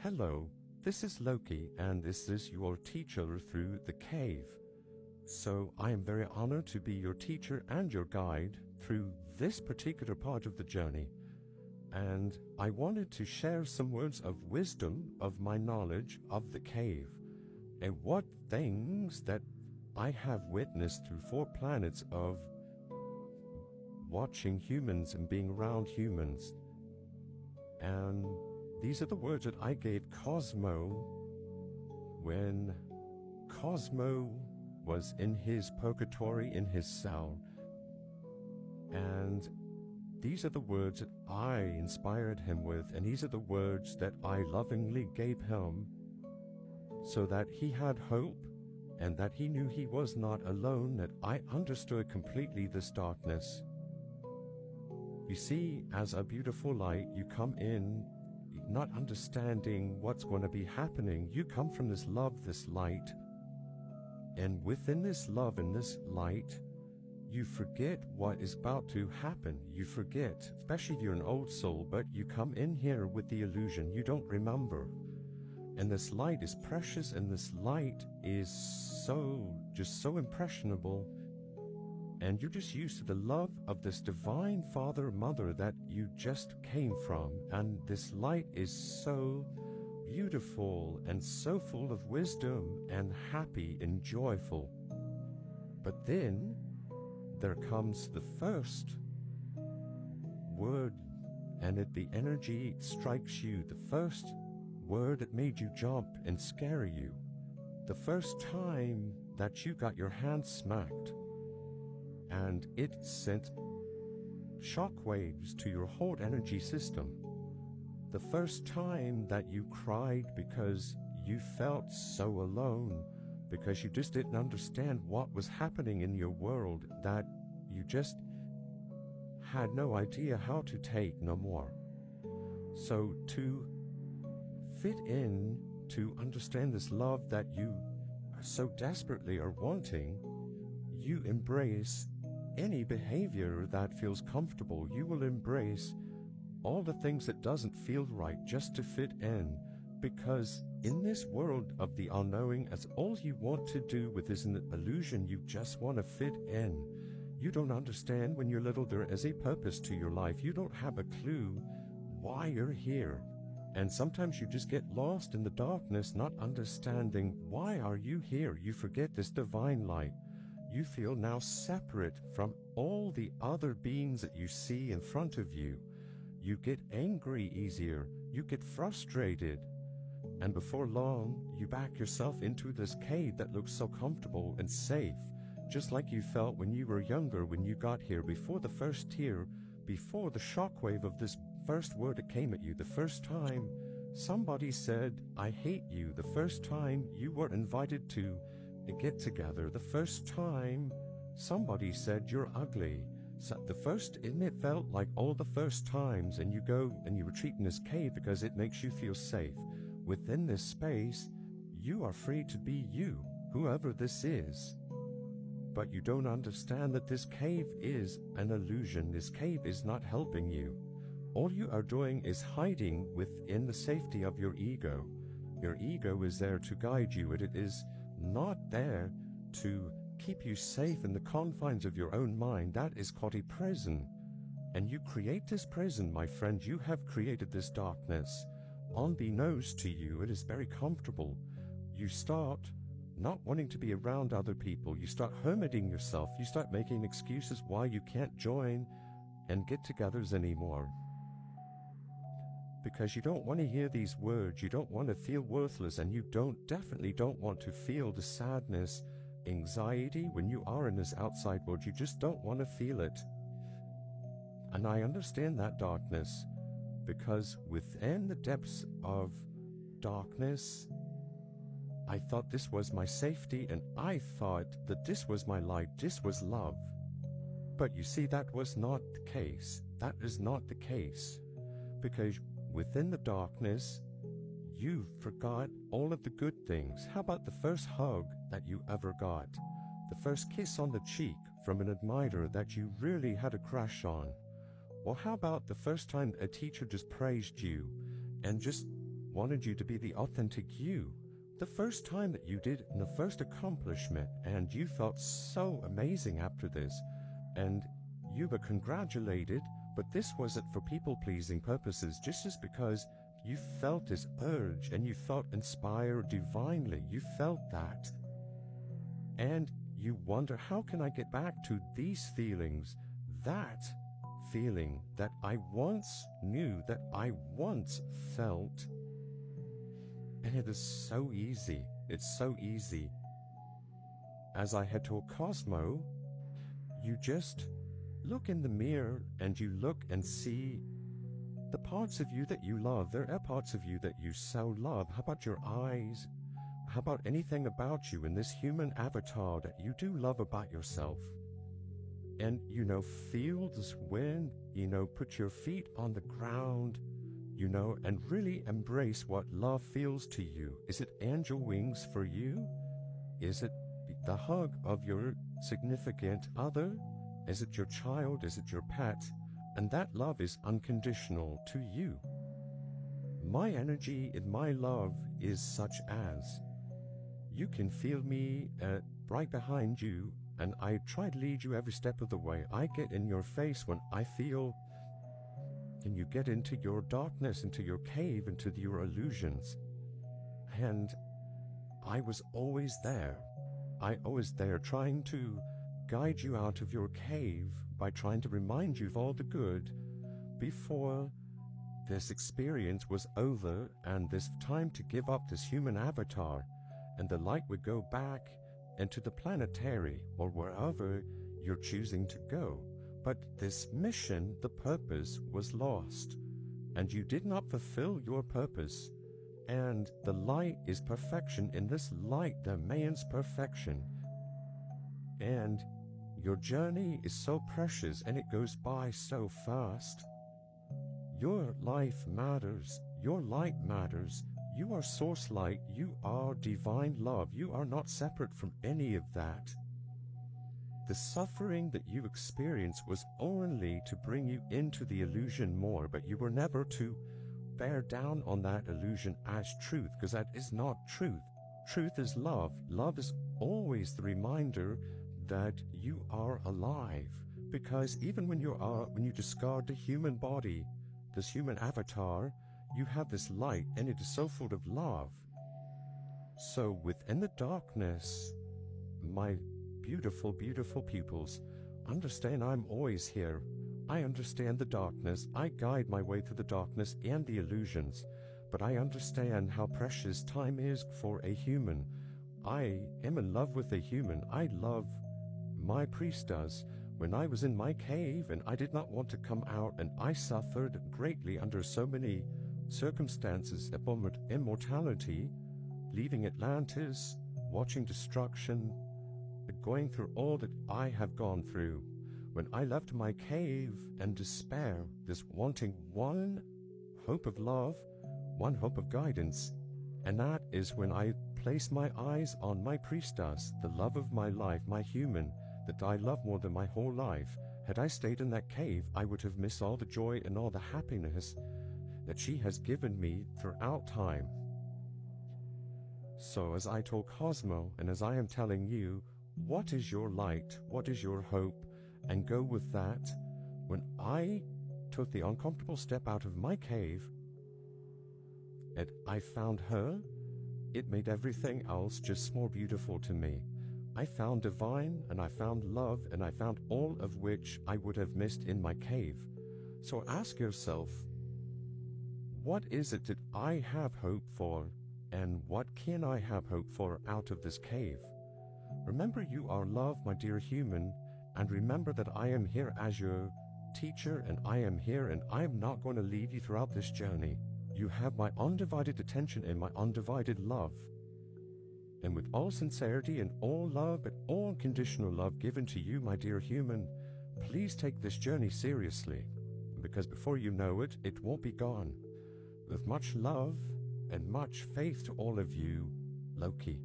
Hello, this is Loki, and this is your teacher through the cave. So I am very honored to be your teacher and your guide through this particular part of the journey. And I wanted to share some words of wisdom of my knowledge of the cave and what things that I have witnessed through 4 planets of watching humans and being around humans. And these are the words that I gave Cosmo when Cosmo was in his purgatory, in his cell. And these are the words that I inspired him with, and these are the words that I lovingly gave him so that he had hope and that he knew he was not alone, that I understood completely this darkness. You see, as a beautiful light, you come in not understanding what's going to be happening. You come from this love, this light, and within this love and this light, you forget what is about to happen. You forget, especially if you're an old soul, but you come in here with the illusion. You don't remember. And this light is precious, and this light is just so impressionable. And you're just used to the love of this divine Father, Mother that you just came from. And this light is so beautiful and so full of wisdom and happy and joyful. But then there comes the first word, and the energy strikes you. The first word that made you jump and scare you. The first time that you got your hand smacked. And it sent shockwaves to your whole energy system. The first time that you cried because you felt so alone, because you just didn't understand what was happening in your world, that you just had no idea how to take no more. So to fit in, to understand this love that you so desperately are wanting, you embrace any behavior that feels comfortable. You will embrace all the things that doesn't feel right just to fit in, because in this world of the unknowing, as all you want to do with this illusion, you just want to fit in. You don't understand when you're little there is a purpose to your life. You don't have a clue why you're here. And sometimes you just get lost in the darkness, not understanding why are you here. You forget this divine light. You feel now separate from all the other beings that you see in front of you. You get angry easier. You get frustrated. And before long, you back yourself into this cave that looks so comfortable and safe, just like you felt when you were younger, when you got here, before the first tear, before the shockwave of this first word that came at you, the first time somebody said, "I hate you," the first time you were invited to get together, the first time somebody said you're ugly. So the first, and it felt like all the first times, and you go and you retreat in this cave because it makes you feel safe. Within this space, you are free to be you, whoever this is. But you don't understand that this cave is an illusion. This cave is not helping you. All you are doing is hiding within the safety of your ego. Your ego is there to guide you, and it is not there to keep you safe in the confines of your own mind. That is called a prison. And you create this prison, my friend. You have created this darkness. Unbeknownst to you, it is very comfortable. You start not wanting to be around other people. You start hermiting yourself. You start making excuses why you can't join and get-togethers anymore. Because you don't want to hear these words, you don't want to feel worthless, and you definitely don't want to feel the sadness, anxiety when you are in this outside world. You just don't want to feel it. And I understand that darkness, because within the depths of darkness, I thought this was my safety, and I thought that this was my light, this was love. But you see, that was not the case. That is not the case. Because within the darkness, you forgot all of the good things. How about the first hug that you ever got? The first kiss on the cheek from an admirer that you really had a crush on? Well, how about the first time a teacher just praised you and just wanted you to be the authentic you. The first time that you did, and the first accomplishment, and you felt so amazing after this, and you were congratulated, but this wasn't for people-pleasing purposes, just because you felt this urge and you felt inspired divinely. You felt that. And you wonder, how can I get back to these feelings? That feeling that I once knew, that I once felt. And it is so easy. It's so easy. As I had told Cosmo, you just look in the mirror and you look and see the parts of you that you love. There are parts of you that you so love. How about your eyes? How about anything about you in this human avatar that you do love about yourself? And, feel this wind, put your feet on the ground, and really embrace what love feels to you. Is it angel wings for you? Is it the hug of your significant other? Is it your child? Is it your pet? And that love is unconditional to you. My energy in my love is such as, you can feel me right behind you, and I try to lead you every step of the way. I get in your face when I feel, and you get into your darkness, into your cave, into your illusions. And I was always there. Trying to guide you out of your cave by trying to remind you of all the good before this experience was over and this time to give up this human avatar, and the light would go back into the planetary or wherever you're choosing to go. But this mission, the purpose, was lost, and you did not fulfill your purpose. And the light is perfection. In this light there means perfection. And your journey is so precious and it goes by so fast. Your life matters. Your light matters. You are source light. You are divine love. You are not separate from any of that. The suffering that you experience was only to bring you into the illusion more, but you were never to bear down on that illusion as truth, because that is not truth. Truth is love. Love is always the reminder that you are alive, because even when you discard the human body, this human avatar, you have this light, and it is so full of love. So within the darkness, my beautiful, beautiful pupils, understand I'm always here. I understand the darkness. I guide my way through the darkness and the illusions, but I understand how precious time is for a human. I am in love with a human. I love my priestess. When I was in my cave and I did not want to come out, and I suffered greatly under so many circumstances upon immortality, leaving Atlantis, watching destruction, going through all that I have gone through. When I left my cave and despair, this wanting one hope of love, one hope of guidance, and that is when I placed my eyes on my priestess, the love of my life, my human, that I love more than my whole life. Had I stayed in that cave, I would have missed all the joy and all the happiness that she has given me throughout time. So as I told Cosmo, and as I am telling you, what is your light? What is your hope? And go with that. When I took the uncomfortable step out of my cave and I found her, it made everything else just more beautiful to me. I found divine, and I found love, and I found all of which I would have missed in my cave. So ask yourself, what is it that I have hope for, and what can I have hope for out of this cave? Remember, you are love, my dear human, and remember that I am here as your teacher, and I am here, and I am not going to leave you throughout this journey. You have my undivided attention and my undivided love. And with all sincerity and all love and all unconditional love given to you, my dear human, please take this journey seriously, because before you know it, it won't be gone. With much love and much faith to all of you, Loki.